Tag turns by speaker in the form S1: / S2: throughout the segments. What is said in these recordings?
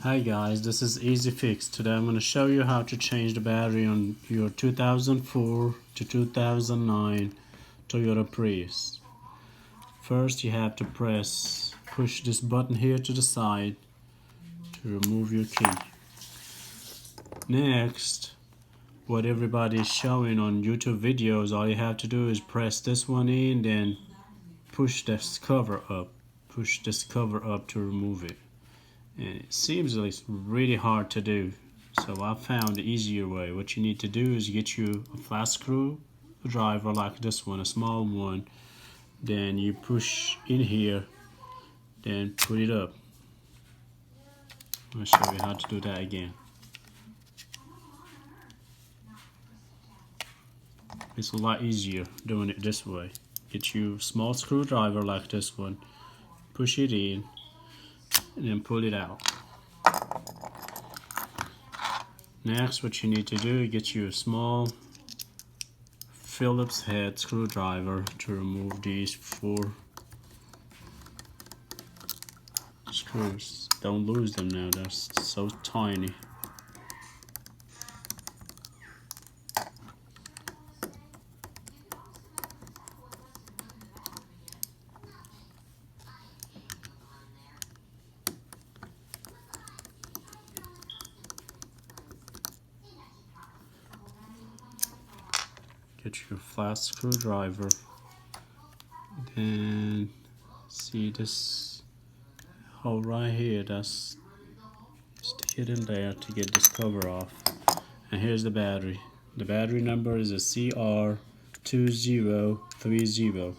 S1: Hi guys, this is Easy Fix. Today I'm going to show you how to change the battery on your 2004 to 2009 Toyota Prius. First you have to push this button here to the side to remove your key. Next, what everybody is showing on YouTube videos, all you have to do is press this one in, then push this cover up. Push this cover up to remove it. And it seems like it's really hard to do, so I found the easier way. What you need to do is get you a flat screwdriver like this one, a small one, then you push in here, then put it up. I'll show you how to do that again. It's a lot easier doing it this way. Get you a small screwdriver like this one, push it in, and then pull it out. Next, what you need to do is get you a small Phillips head screwdriver to remove these 4 screws. Don't lose them now, they're so tiny. Get your flat screwdriver, then see this hole right here, that's stick it in there to get this cover off. And here's the battery. The battery number is a CR2030.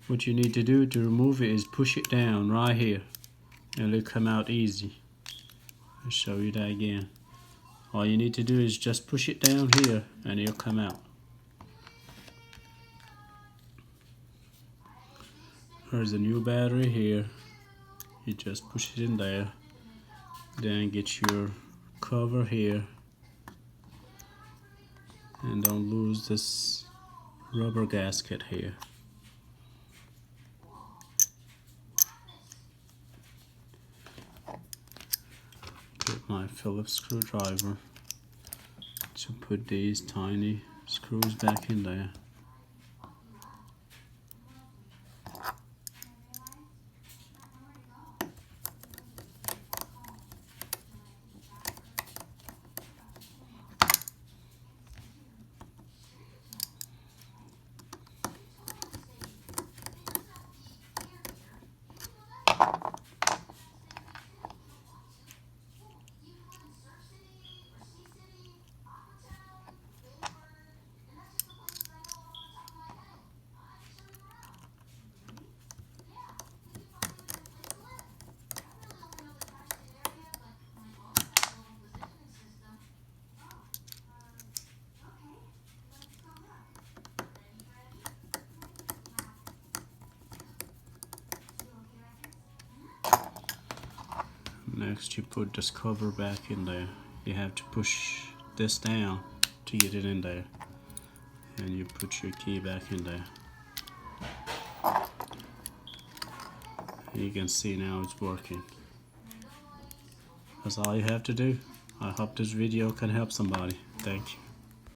S1: What you need to do to remove it is push it down right here and it'll come out easy. I'll show you that again. All you need to do is just push it down here and it'll come out. There's a new battery here. You just push it in there. Then get your cover here. And don't lose this rubber gasket here. Get my Phillips screwdriver to put these tiny screws back in there. Next, you put this cover back in there. You have to push this down to get it in there. And you put your key back in there. You can see now it's working. That's all you have to do. I hope this video can help somebody. Thank you.